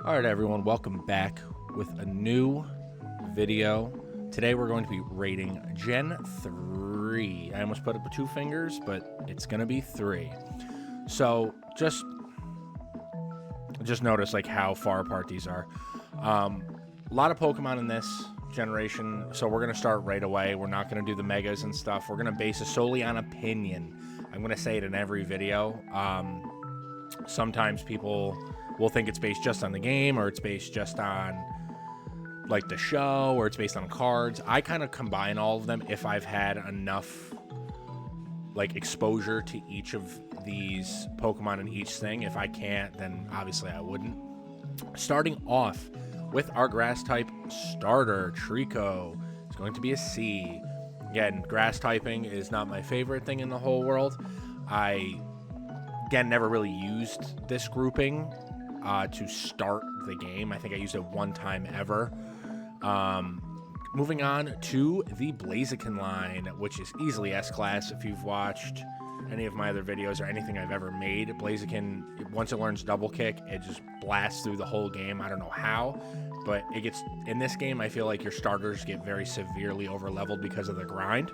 All right, everyone, welcome back with a new video. Today we're going to be rating Gen 3. I almost put up 2 fingers, but it's going to be 3. So just notice like how far apart these are. A lot of Pokemon in this generation, so we're going to start right away. We're not going to do the megas and stuff. We're going to base it solely on opinion. I'm going to say it in every video. Sometimes people will think it's based just on the game, or it's based just on like the show, or it's based on cards. I kind of combine all of them if I've had enough like exposure to each of these Pokemon in each thing. If I can't, then obviously I wouldn't. Starting off with our grass type starter, Treecko. It's going to be a C. Again, grass typing is not my favorite thing in the whole world. I, again, never really used this grouping to start the game. I think I used it one time ever. Moving on to the Blaziken line, which is easily S-Class. If you've watched any of my other videos or anything I've ever made, Blaziken, once it learns Double Kick, it just blasts through the whole game. I don't know how, but it gets, in this game, I feel like your starters get very severely over-leveled because of the grind.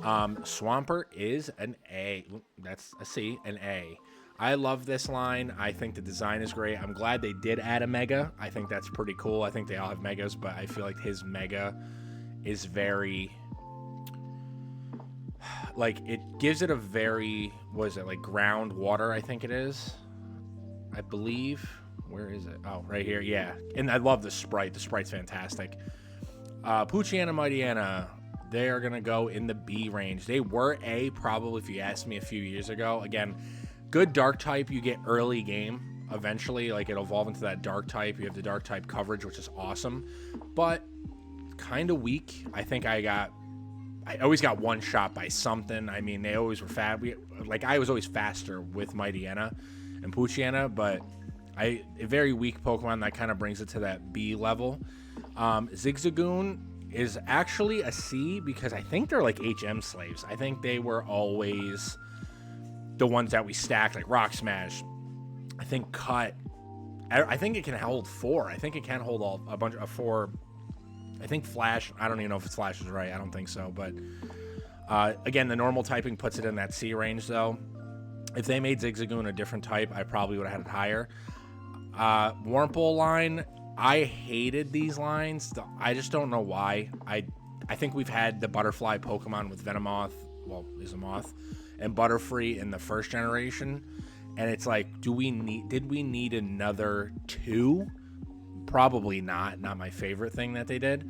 Swampert is an A. That's a C, an A. I love this line. I think the design is great. I'm glad they did add a Mega. I think that's pretty cool. I think they all have Megas, but I feel like his Mega is very, like, it gives it a very, what is it, like groundwater, I think it is. I believe. Where is it? Oh, right here. Yeah. And I love the sprite. The sprite's fantastic. Poochyena, Mightyena, they are going to go in the B range. They were A, probably, if you asked me a few years ago. Again, good dark type you get early game. Eventually, like, it'll evolve into that dark type. You have the dark type coverage, which is awesome. But kind of weak. I think I always got one shot by something. I mean, they always were fast. I was always faster with Mightyena and Poochyena, but a very weak Pokemon that kind of brings it to that B level. Zigzagoon is actually a C because I think they're like HM slaves. I think they were always the ones that we stacked, like Rock Smash. I think Cut. I think it can hold 4. I think it can hold a bunch of 4. I think Flash. I don't even know if Flash is right. I don't think so. But again, the normal typing puts it in that C range, though. If they made Zigzagoon a different type, I probably would have had it higher. Wurmple line. I hated these lines. I just don't know why. I think we've had the butterfly Pokemon with Venomoth, well, Izamoth, and Butterfree in the first generation, and it's like, did we need another 2? Probably not. Not my favorite thing that they did.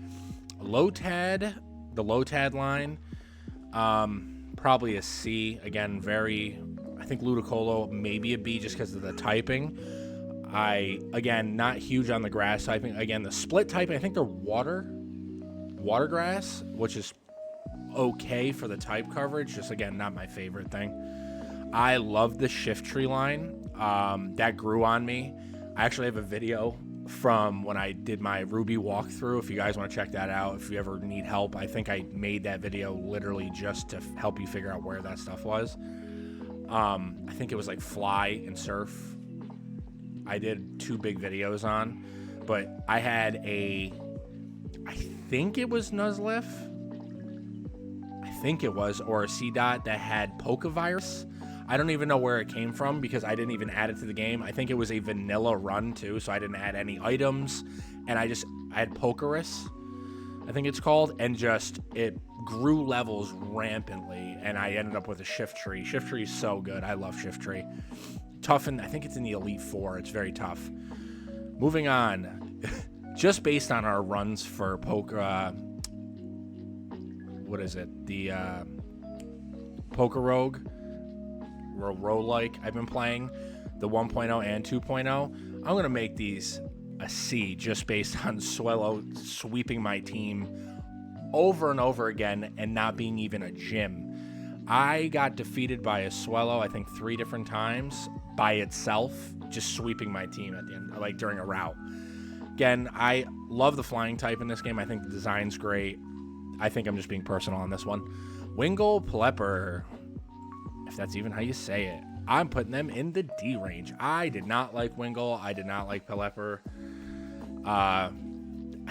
Lotad, the Lotad line, probably a C. Again, I think Ludicolo maybe a B just because of the typing. Again, not huge on the grass typing. Again, the split typing, I think they're water grass, which is okay for the type coverage. Just, again, not my favorite thing. I love the Shiftry line. That grew on me. I actually have a video from when I did my Ruby walkthrough. If you guys want to check that out, if you ever need help, I think I made that video literally just to help you figure out where that stuff was. I think it was like Fly and Surf. I did 2 big videos on, but I had I think it was Nuzleaf. I think it was, or a C-Dot that had Pokevirus. I don't even know where it came from because I didn't even add it to the game. I think it was a vanilla run too, so I didn't add any items, and I had Pokerus, I think it's called, and just it grew levels rampantly, and I ended up with a Shiftry. Shiftry is so good. I love Shiftry. Tough, and I think it's in the Elite Four. It's very tough. Moving on, just based on our runs for what is it? The Pokerogue, or Rogue-like I've been playing, the 1.0 and 2.0. I'm going to make these a C just based on Swellow sweeping my team over and over again and not being even a gym. I got defeated by a Swellow, I think 3 different times by itself, just sweeping my team at the end, like during a route. Again, I love the flying type in this game. I think the design's great. I think I'm just being personal on this one. Wingull Plepper, if that's even how you say it. I'm putting them in the D range. I did not like Wingull. I did not like Pelipper. I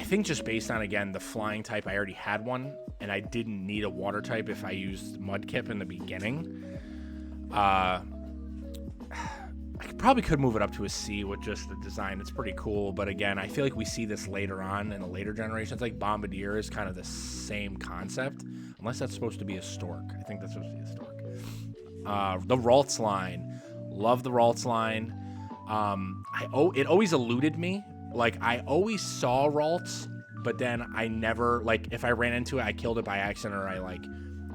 think just based on, again, the flying type, I already had one, and I didn't need a water type if I used Mudkip in the beginning. I probably could move it up to a C with just the design. It's pretty cool, but again, I feel like we see this later on in the later generations. Like Bombardier is kind of the same concept, unless that's supposed to be a stork. I think that's supposed to be a stork. The Ralts line. Love the Ralts line. It always eluded me. Like, I always saw Ralts, but then I never, like, if I ran into it, I killed it by accident, or I, like,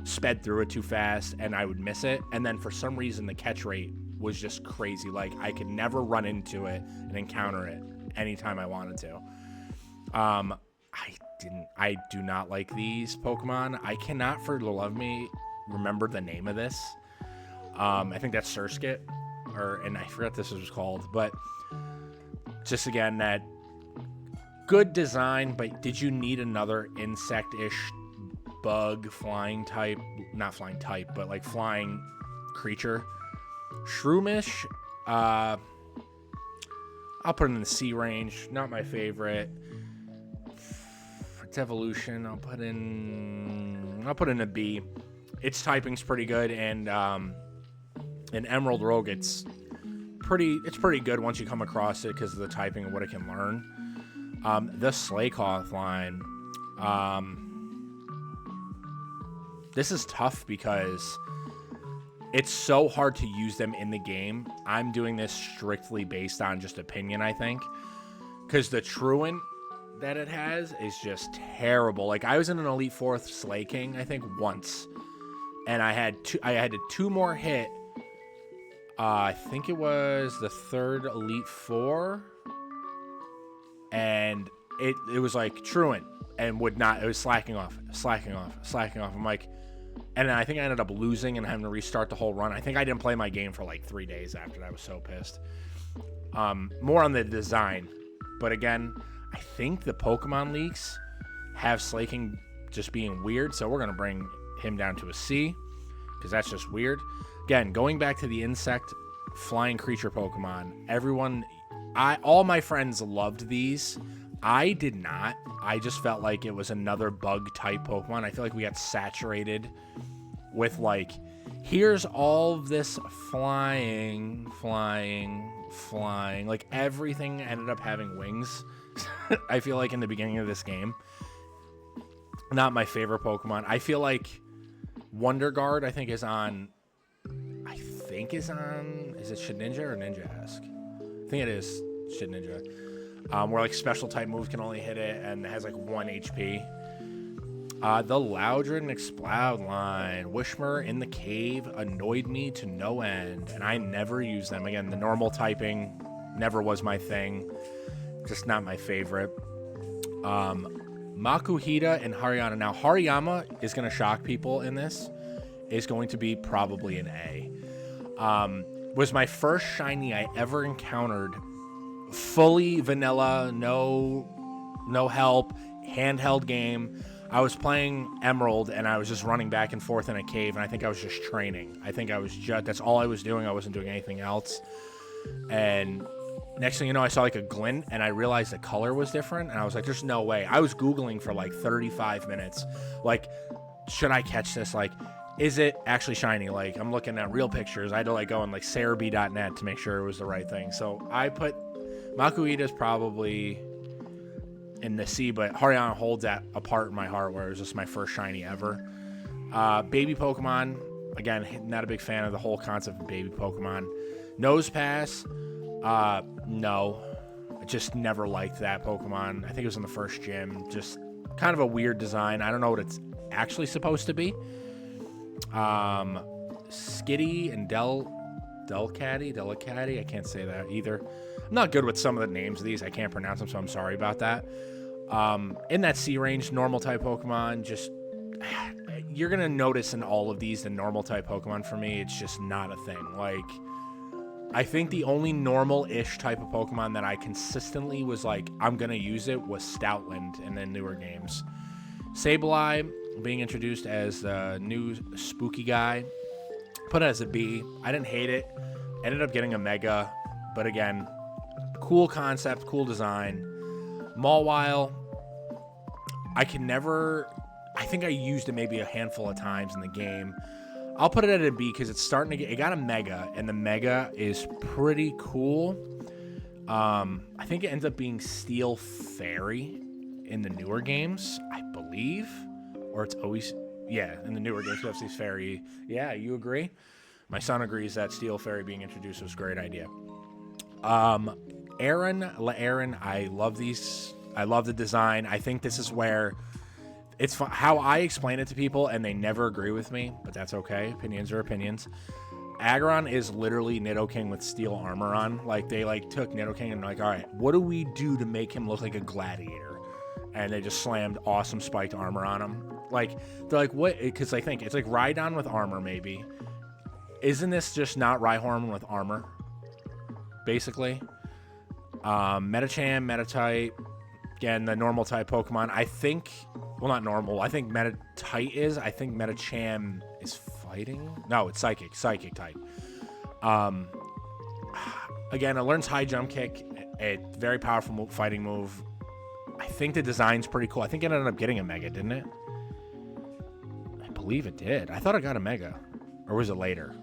sped through it too fast, and I would miss it. And then for some reason, the catch rate was just crazy. Like, I could never run into it and encounter it anytime I wanted to. I do not like these Pokemon. I cannot for the love of me remember the name of this. I think that's Surskit, and I forgot this was called, but just again, that good design, but did you need another insect-ish bug flying type? Not flying type, but like flying creature. Shroomish, I'll put it in the C range. Not my favorite. Its evolution, I'll put in a B. Its typing's pretty good, and in Emerald Rogue, it's pretty good once you come across it because of the typing and what it can learn. The Slakoth line, this is tough because it's so hard to use them in the game. I'm doing this strictly based on just opinion, I think, because the Truant that it has is just terrible. Like, I was in an Elite Four Slaking, I think, once, and I had two more hit. I think it was the third Elite Four, and it was like Truant and would not. It was slacking off. I'm like, and I think I ended up losing and having to restart the whole run. I think I didn't play my game for like 3 days after that. I was so pissed. More on the design, but again, I think the Pokemon leaks have Slaking just being weird, so we're gonna bring him down to a C because that's just weird. Again, going back to the insect flying creature Pokemon, all my friends loved these. I did not. I just felt like it was another bug type Pokemon. I feel like we got saturated with, like, here's all of this flying. Like, everything ended up having wings. I feel like in the beginning of this game. Not my favorite Pokemon. I feel like Wonder Guard, I think, is it Shedinja or Ninja-esque? I think it is Shedinja. Where, like, special type moves can only hit it, and it has, like, 1 HP. The Loudred Exploud line. Wishmer in the cave annoyed me to no end, and I never used them. Again, the normal typing never was my thing. Just not my favorite. Makuhita and Hariyama. Now, Hariyama is going to shock people in this. Is going to be probably an A. Was my first shiny I ever encountered. Fully vanilla, no help, handheld game. I was playing Emerald, and I was just running back and forth in a cave, and I think I was just training. That's all I was doing. I wasn't doing anything else. And next thing you know, I saw like a glint, and I realized the color was different, and I was like, there's no way. I was Googling for like 35 minutes. Like, should I catch this? Like, is it actually shiny? Like, I'm looking at real pictures. I had to like go on like Cerebi.net to make sure it was the right thing. So I put Makuhita's probably in the C, but Hariyama holds that apart in my heart, where it was just my first shiny ever. Baby Pokemon, again, not a big fan of the whole concept of baby Pokemon. Nosepass, no, I just never liked that Pokemon. I think it was in the first gym. Just kind of a weird design. I don't know what it's actually supposed to be. Skitty and Delicati, I can't say that either. I'm not good with some of the names of these. I can't pronounce them, so I'm sorry about that. In that C range, normal type Pokemon, just you're gonna notice in all of these the normal type Pokemon for me, it's just not a thing. Like, I think the only normal-ish type of Pokemon that I consistently was like, I'm gonna use it, was Stoutland in the newer games. Sableye being introduced as the new spooky guy, put it as a B. I didn't hate it. Ended up getting a Mega, but again, cool concept, cool design. Mawile, I think I used it maybe a handful of times in the game. I'll put it at a B because it's starting to it got a Mega, and the Mega is pretty cool. I think it ends up being Steel Fairy in the newer games, I believe. Or it's always, yeah, in the newer games, you have Steel Fairy. Yeah, you agree? My son agrees that Steel Fairy being introduced was a great idea. Aaron, I love these. I love the design. I think this is where it's how I explain it to people, and they never agree with me, but that's okay. Opinions are opinions. Aggron is literally Nidoking with steel armor on. Like, they took Nidoking and like, all right, what do we do to make him look like a gladiator? And they just slammed awesome spiked armor on him. Like, they're like, what? Because I think it's like Rhydon with armor, maybe. Isn't this just not Rhyhorn with armor? Basically. Metacham, Metatite. Again, the normal type Pokemon. I think, well, not normal. I think Metatite is. I think Metacham is fighting. No, it's psychic type. Again, it learns high jump kick. A very powerful fighting move. I think the design's pretty cool. I think it ended up getting a Mega, didn't it? I believe it did. I thought it got a Mega. Or was it later?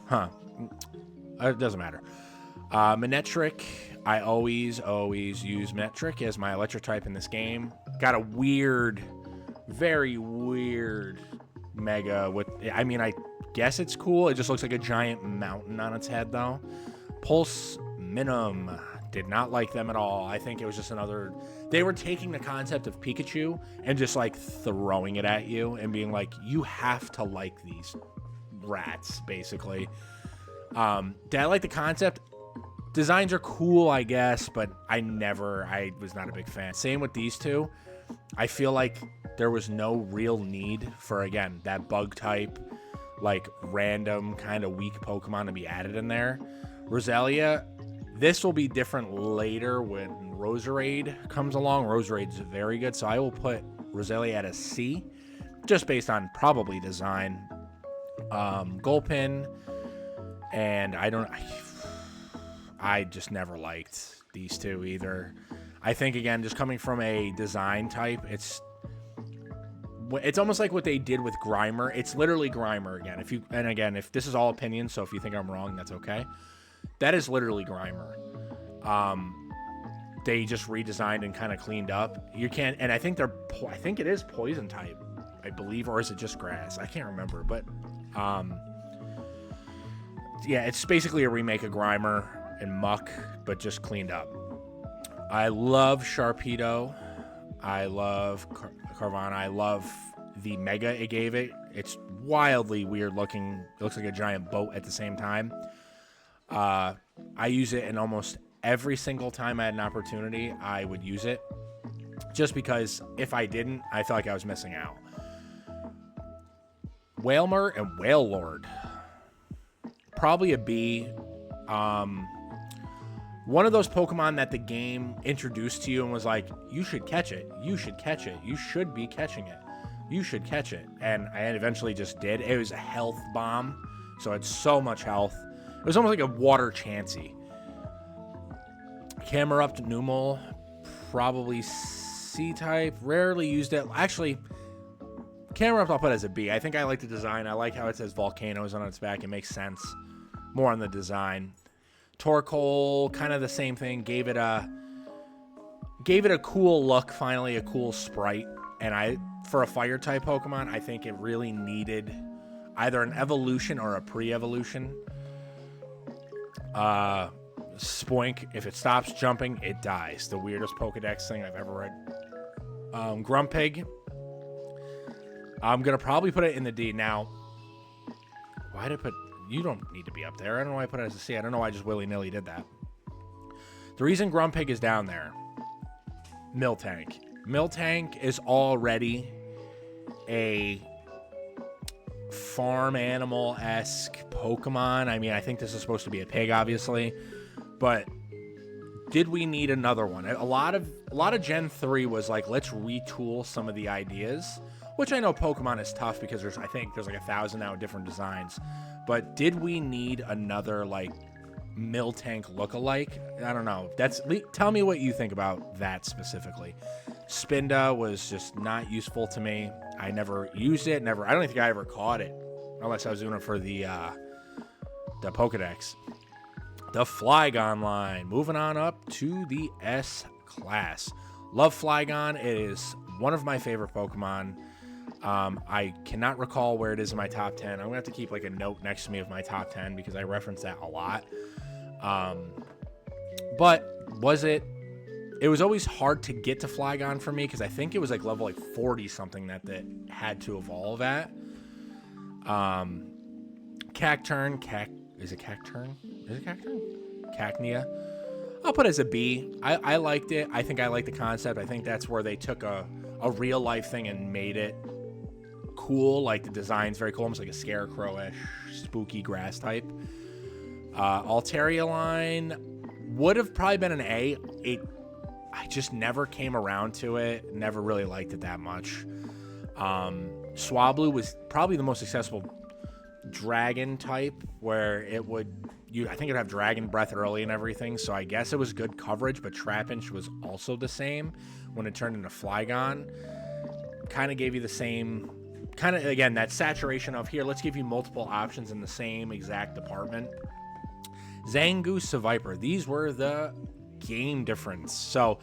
Huh. It doesn't matter. Manectric. I always use Manectric as my electric type in this game. Got a weird, very weird Mega with, I mean, I guess it's cool. It just looks like a giant mountain on its head, though. Pulse Minimum. Did not like them at all. I think it was just another, they were taking the concept of Pikachu and just like throwing it at you and being like, you have to like these rats, basically. Did I like the concept? Designs are cool, I guess, but I was not a big fan. Same with these two. I feel like there was no real need for, again, that bug type, like random kind of weak Pokemon to be added in there. Roselia, this will be different later when Roserade comes along. Roserade's very good, so I will put Roselia at a C, just based on probably design. Gulpin, and I just never liked these two either. I think, again, just coming from a design type, it's almost like what they did with Grimer. It's literally Grimer again. If this is all opinion, so if you think I'm wrong, that's okay. That is literally Grimer. They just redesigned and kind of cleaned up. You can't, and I think it is poison type, I believe, or is it just grass? I can't remember, but yeah, it's basically a remake of Grimer and Muck, but just cleaned up. I love Sharpedo. I love Carvanha. I love the Mega it gave it. It's wildly weird looking. It looks like a giant boat at the same time. I use it in almost every single time I had an opportunity. I would use it just because if I didn't, I felt like I was missing out. Wailmer and Wailord, probably a B. One of those Pokemon that the game introduced to you and was like, you should catch it. You should catch it. You should be catching it. You should catch it. And I eventually just did. It was a health bomb, so it's so much health. It was almost like a water Chansey. Camerupt Numel, probably C-type. Rarely used it. Actually, Camerupt I'll put as a B. I think I like the design. I like how it says volcanoes on its back. It makes sense. More on the design. Torkoal, kind of the same thing. Gave it a cool look. Finally, a cool sprite. And for a fire type Pokemon, I think it really needed either an evolution or a pre-evolution. Spoink, if it stops jumping, it dies. The weirdest Pokedex thing I've ever read. Grumpig, I'm gonna probably put it in the D. Now, why did I put? You don't need to be up there. I don't know why I put it as a C. I don't know why I just willy-nilly did that. The reason Grumpig is down there, Miltank. Miltank is already a farm animal-esque Pokemon. I mean, I think this is supposed to be a pig, obviously, but did we need another one? A lot of Gen 3 was like, let's retool some of the ideas. which I know Pokemon is tough because I think there's like 1,000 now different designs. But did we need another like Miltank lookalike? I don't know. Tell me what you think about that specifically. Spinda was just not useful to me. I never used it. I don't think I ever caught it unless I was doing it for the Pokedex. The Flygon line. Moving on up to the S class. Love Flygon. It is one of my favorite Pokemon. I cannot recall where it is in my top 10. I'm going to have to keep like a note next to me of my top 10 because I reference that a lot. But was it was always hard to get to Flygon for me because I think it was like level like 40 something that had to evolve at. Cacturn. Is it Cacturn? Is it Cacturn? Cacnea. I'll put it as a B. I liked it. I think I like the concept. I think that's where they took a real life thing and made it cool. Like the design's very cool, almost like a scarecrow-ish, spooky grass type. Altaria line would have probably been an A. I just never came around to it. Never really liked it that much. Swablu was probably the most accessible dragon type, where I think it'd have dragon breath early and everything, so I guess it was good coverage, but Trapinch was also the same when it turned into Flygon. Kind of gave you the same, kind of, again, that saturation of, here, let's give you multiple options in the same exact department. Zangoose, Seviper, these were the game difference. So,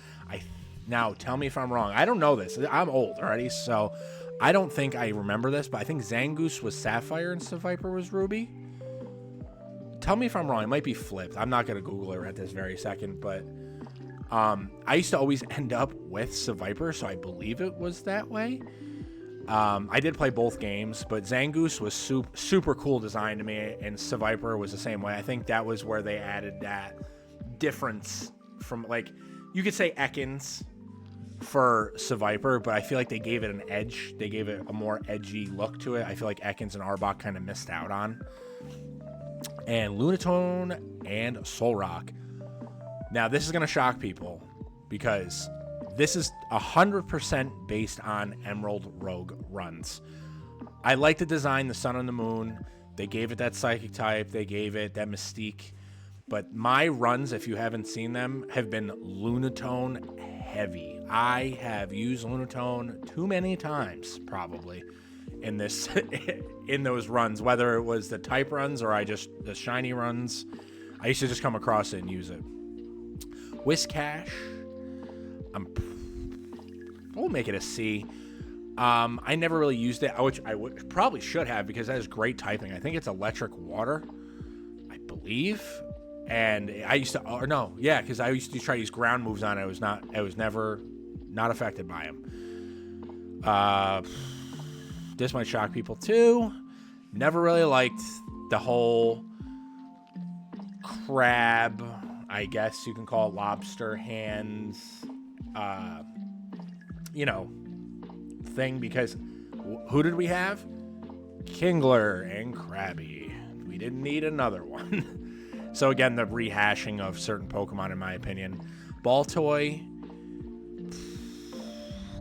now, tell me if I'm wrong. I don't know this. I'm old already, so I don't think I remember this, but I think Zangoose was Sapphire and Seviper was Ruby. Tell me if I'm wrong. It might be flipped. I'm not going to Google it at this very second, but I used to always end up with Seviper, so I believe it was that way. I did play both games, but Zangoose was super cool design to me, and Seviper was the same way. I think that was where they added that difference from, like, you could say Ekans for Seviper, but I feel like they gave it an edge. They gave it a more edgy look to it. I feel like Ekans and Arbok kind of missed out on. And Lunatone and Solrock. Now, this is going to shock people because this is 100% based on Emerald Rogue runs. I like the design, the Sun and the Moon. They gave it that Psychic type. They gave it that Mystique. But my runs, if you haven't seen them, have been Lunatone heavy. I have used Lunatone too many times, probably, in this in those runs, whether it was the type runs or the shiny runs. I used to just come across it and use it. Whiscash, we'll make it a C. I never really used it, which I probably should have because that is great typing. I think it's electric water, I believe. And I used to, because I used to try to use ground moves on it. I was never not affected by them. This might shock people too. Never really liked the whole crab, I guess you can call it, lobster hands, thing, because who did we have? Kingler and Krabby. We didn't need another one. So again, the rehashing of certain Pokemon, in my opinion. Baltoy,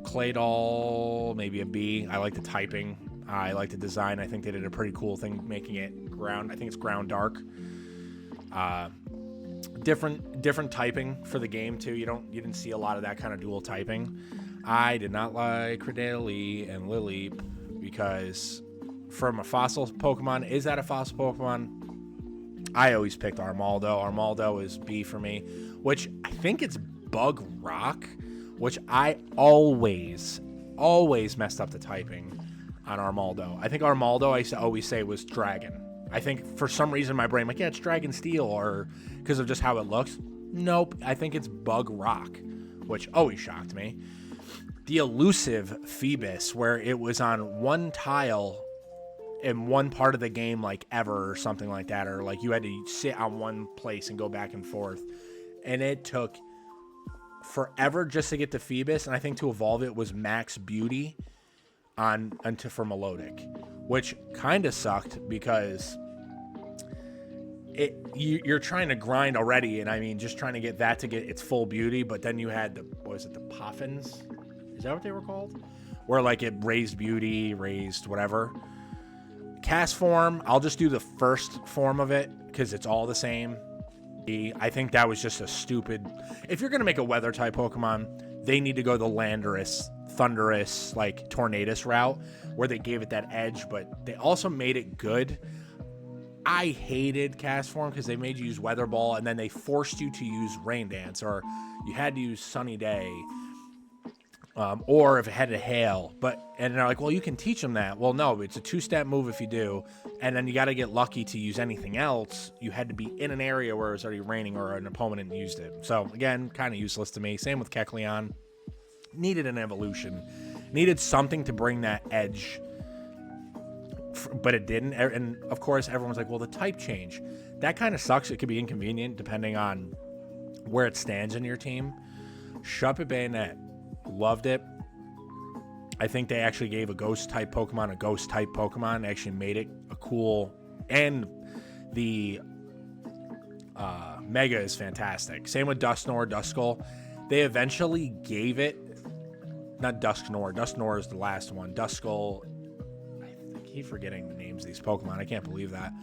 Claydol, maybe a B. I like the typing. I like the design. I think they did a pretty cool thing making it ground. I think it's ground dark. Different typing for the game too. You didn't see a lot of that kind of dual typing. I did not like Cradily and Lileep because from a fossil Pokemon, is that a fossil Pokemon? I always picked Armaldo. Armaldo is B for me, which I think it's Bug Rock, which I always messed up the typing on Armaldo. I think Armaldo, I used to always say, was Dragon. I think for some reason my brain, it's Dragon Steel, or because of just how it looks. Nope, I think it's Bug Rock, which always shocked me. The elusive Phoebus, where it was on one tile in one part of the game, like ever or something like that, or like you had to sit on one place and go back and forth, and it took forever just to get to Phoebus, and I think to evolve it was Max Beauty for Melodic, which kind of sucked because you're trying to grind already, and I mean just trying to get that to get its full beauty, but then you had the Poffins, is that what they were called? where like it raised beauty, raised whatever. Cast form, I'll just do the first form of it because it's all the same. I think that was just a stupid. If you're gonna make a weather type Pokemon, they need to go the Landorus, Thunderous, like Tornadus route, where they gave it that edge, but they also made it good. I hated Cast Form because they made you use Weather Ball, and then they forced you to use Rain Dance, or you had to use Sunny Day, or if it had to hail. And they're like, well, you can teach them that. Well, no, it's a 2-step move if you do, and then you got to get lucky to use anything else. You had to be in an area where it was already raining or an opponent used it. So, again, kind of useless to me. Same with Kecleon. Needed an evolution. Needed something to bring that edge, but it didn't. And of course, everyone's like, well, the type change. That kind of sucks. It could be inconvenient depending on where it stands in your team. Shuppet Bayonet. Loved it. I think they actually gave a ghost type Pokemon a ghost type Pokemon. They actually made it a cool, and the Mega is fantastic. Same with Dusknoir, Duskull. They eventually gave it, not Dusknoir. Dusknoir is the last one. Duskull. I keep forgetting the names of these Pokemon. I can't believe that.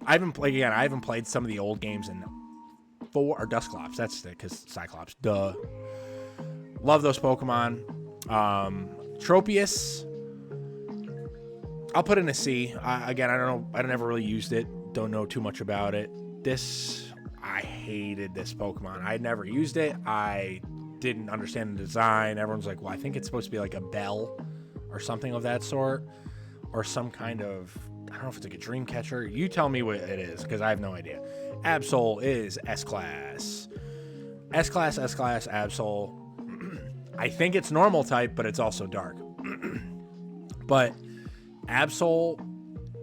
I haven't played some of the old games in 4 or Dusclops. That's it, because Cyclops. Duh. Love those Pokemon. Tropius, I'll put in a C. Again, I don't know. I never really used it. Don't know too much about it. I hated this Pokemon. I never used it. I didn't understand the design. Everyone's like, well, I think it's supposed to be like a bell or something of that sort, or some kind of, I don't know if it's like a dream catcher. You tell me what it is, because I have no idea. Absol is S-Class. S-Class, Absol. I think it's normal type, but it's also dark. But Absol,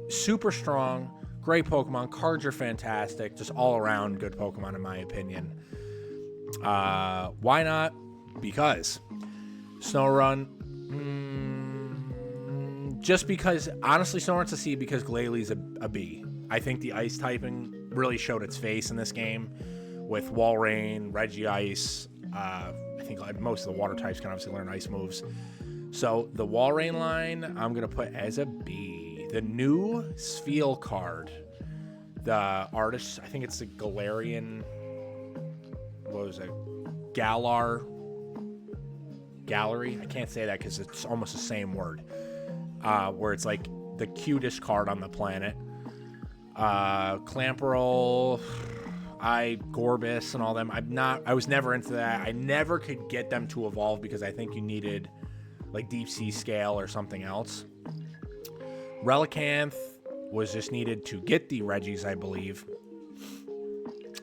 super strong, great Pokemon. Cards are fantastic. Just all around good Pokemon, in my opinion. Why not? Because Snorunt. Just because, honestly, Snorunt's a C because Glalie a B. I think the ice typing really showed its face in this game with Walrein, Regice. I think like most of the water types can obviously learn ice moves. So the Walrein line, I'm going to put as a B. The new Spheal card, the artist, I think it's the Galarian, what was it? Gallery? I can't say that because it's almost the same word. Where it's like the cutest card on the planet. Clamperl, Gorbis and all them. I was never into that. I never could get them to evolve because I think you needed like Deep Sea Scale or something else. Relicanth was just needed to get the Regis, I believe.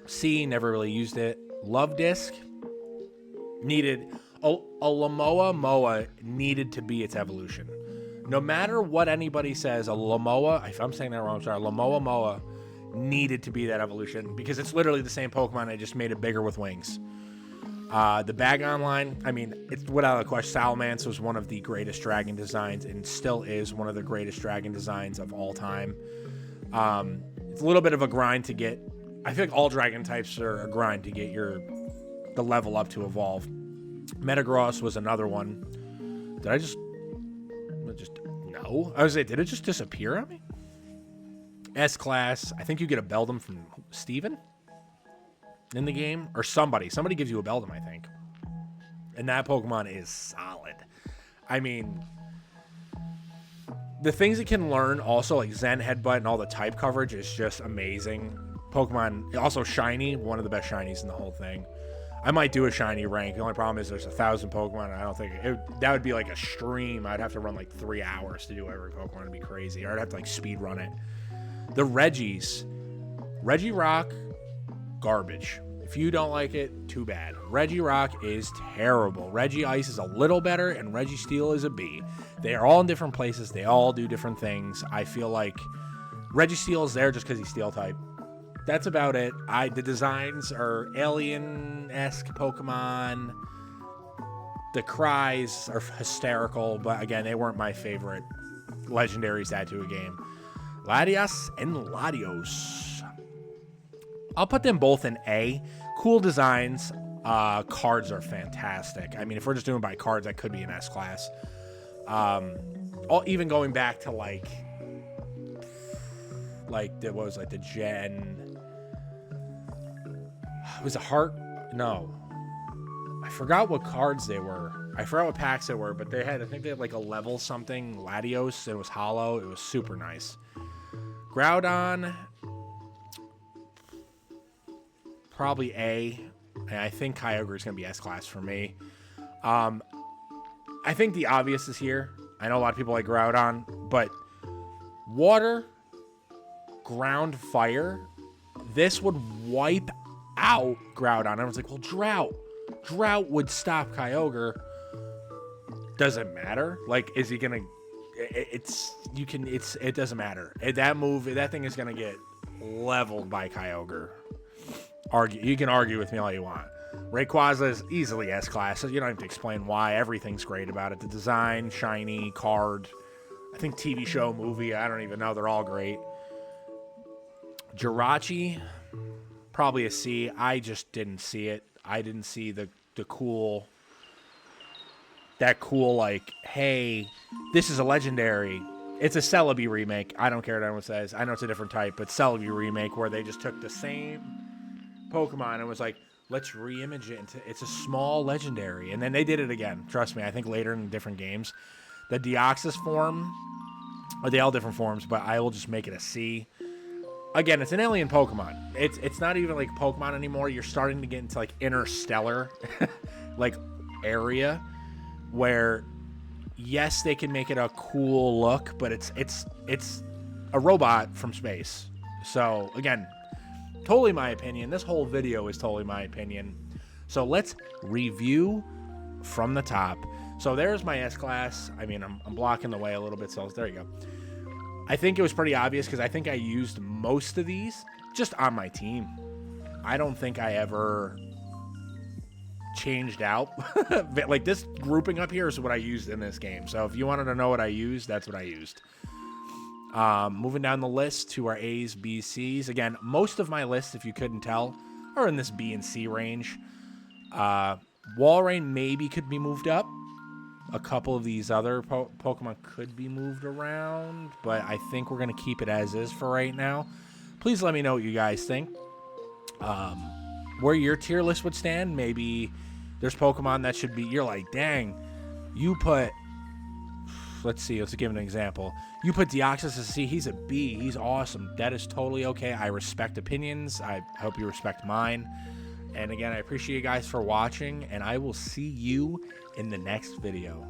C, never really used it. Love Disc needed a Lamoa Moa needed to be its evolution. No matter what anybody says, a Lamoa, if I'm saying that wrong, I'm sorry, Lamoa Moa needed to be that evolution because it's literally the same Pokemon. I just made it bigger with wings. The Bagon line, I mean, it's without a question. Salamence was one of the greatest dragon designs and still is one of the greatest dragon designs of all time. It's a little bit of a grind to get. I feel like all dragon types are a grind to get the level up to evolve. Metagross was another one. Did I just no? I was like, did it just disappear on me? S-Class. I think you get a Beldum from Steven in the game. Or somebody. Somebody gives you a Beldum, I think. And that Pokemon is solid. I mean, the things it can learn also, like Zen Headbutt and all the type coverage is just amazing. Pokemon, also Shiny, one of the best Shinies in the whole thing. I might do a Shiny rank. The only problem is there's 1,000 Pokemon, and I don't think that would be like a stream. I'd have to run like 3 hours to do every Pokemon. It'd be crazy. Or I'd have to like speed run it. The Regis. Regirock, garbage. If you don't like it, too bad. Regirock is terrible. Regice is a little better, and Registeel is a B. They are all in different places. They all do different things. I feel like Registeel is there just because he's Steel type. That's about it. The designs are alien-esque Pokemon. The cries are hysterical, but again, they weren't my favorite legendaries to add to a game. Latias and Latios. I'll put them both in A. Cool designs. Cards are fantastic. I mean, if we're just doing by cards, that could be an S-Class. Even going back to like there was like the Gen. Was it Heart? No, I forgot what cards they were. I forgot what packs they were, but they had, I think they had like a level something Latios. It was hollow. It was super nice. Groudon, probably A. And I think Kyogre is going to be S-Class for me. I think the obvious is here. I know a lot of people like Groudon, but Water, Ground, Fire, this would wipe out Groudon. I was like, well, Drought would stop Kyogre. Doesn't matter. Like, is he gonna? It doesn't matter. That thing is gonna get leveled by Kyogre. You can argue with me all you want. Rayquaza is easily S-Class. So you don't have to explain why. Everything's great about it. The design, shiny, card. I think TV show, movie. I don't even know. They're all great. Jirachi, probably a C. I just didn't see it. I didn't see the cool. That cool, like, hey, this is a legendary. It's a Celebi remake. I don't care what anyone says. I know it's a different type, but Celebi remake where they just took the same Pokemon and was like, let's re-image it into, it's a small legendary. And then they did it again. Trust me, I think later in different games. The Deoxys form, they all different forms, but I will just make it a C. Again, it's an alien Pokemon. It's not even like Pokemon anymore. You're starting to get into like interstellar like area where yes, they can make it a cool look, but it's a robot from space. So again, totally my opinion. This whole video is totally my opinion. So let's review from the top. So there's my S-Class. I mean, I'm blocking the way a little bit, so there you go. I think it was pretty obvious because I think I used most of these just on my team. I don't think I ever changed out. Like this grouping up here is what I used in this game. So if you wanted to know what I used, that's what I used. Moving down the list to our A's, B's, C's. Again, most of my lists, if you couldn't tell, are in this B and C range. Walrein maybe could be moved up. A couple of these other Pokemon could be moved around, but I think we're going to keep it as is for right now. Please let me know what you guys think. Where your tier list would stand. Maybe there's Pokemon that should be, you're like, dang, you put, let's give an example. You put Deoxys as a C, he's a B, he's awesome. That is totally okay. I respect opinions. I hope you respect mine. And again, I appreciate you guys for watching, and I will see you in the next video.